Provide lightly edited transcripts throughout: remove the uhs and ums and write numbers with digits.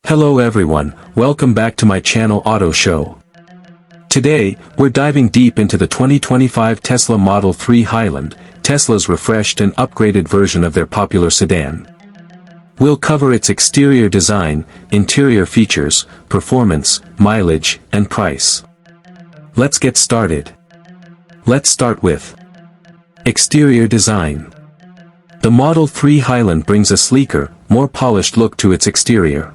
Hello everyone, welcome back to my channel Auto Show. Today, we're diving deep into the 2025 Tesla Model 3 Highland, Tesla's refreshed and upgraded version of their popular sedan. We'll cover its exterior design, interior features, performance, mileage, and price. Let's get started. Let's start with exterior design. The Model 3 Highland brings a sleeker, more polished look to its exterior.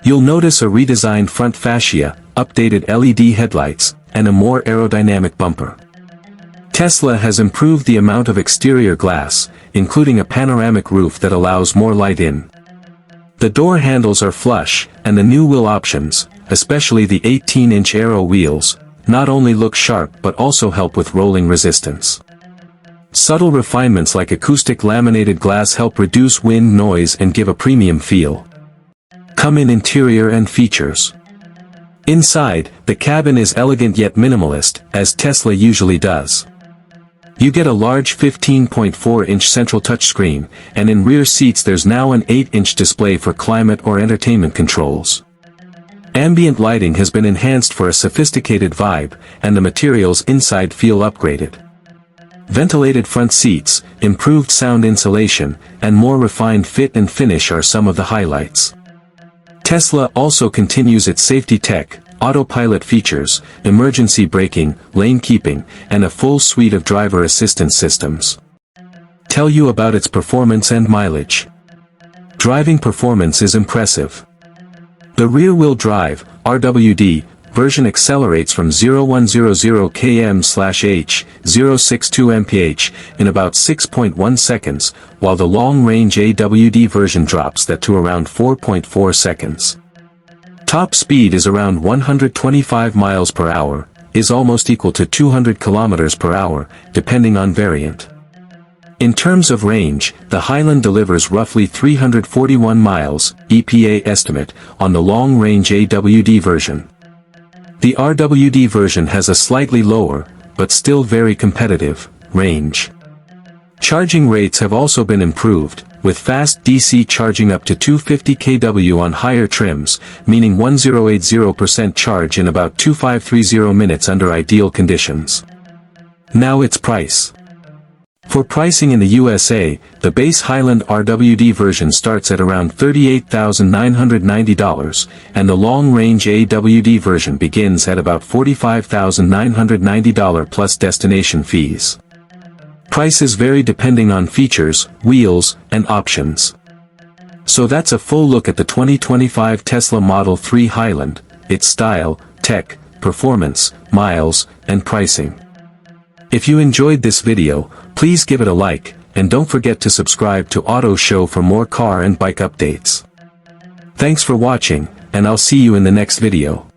You'll notice a redesigned front fascia, updated LED headlights, and a more aerodynamic bumper. Tesla has improved the amount of exterior glass, including a panoramic roof that allows more light in. The door handles are flush, and the new wheel options, especially the 18-inch aero wheels, not only look sharp but also help with rolling resistance. Subtle refinements like acoustic laminated glass help reduce wind noise and give a premium feel. Come in interior and features. Inside, the cabin is elegant yet minimalist, as Tesla usually does. You get a large 15.4-inch central touchscreen, and in rear seats there's now an 8-inch display for climate or entertainment controls. Ambient lighting has been enhanced for a sophisticated vibe, and the materials inside feel upgraded. Ventilated front seats, improved sound insulation, and more refined fit and finish are some of the highlights. Tesla also continues its safety tech, Autopilot features, emergency braking, lane keeping, and a full suite of driver assistance systems. Tell you about its performance and mileage. Driving performance is impressive. The rear-wheel drive, RWD, version accelerates from 0100 km/h, 062 mph, in about 6.1 seconds, while the long-range AWD version drops that to around 4.4 seconds. Top speed is around 125 miles per hour, is almost equal to 200 kilometers per hour, depending on variant. In terms of range, the Highland delivers roughly 341 miles, EPA estimate, on the long-range AWD version. The RWD version has a slightly lower, but still very competitive, range. Charging rates have also been improved, with fast DC charging up to 250 kW on higher trims, meaning 1080% charge in about 2530 minutes under ideal conditions. Now its price. For pricing in the USA, the base Highland RWD version starts at around $38,990, and the long-range AWD version begins at about $45,990 plus destination fees. Prices vary depending on features, wheels, and options. So that's a full look at the 2025 Tesla Model 3 Highland, its style, tech, performance, miles, and pricing. If you enjoyed this video, please give it a like, and don't forget to subscribe to Auto Show for more car and bike updates. Thanks for watching, and I'll see you in the next video.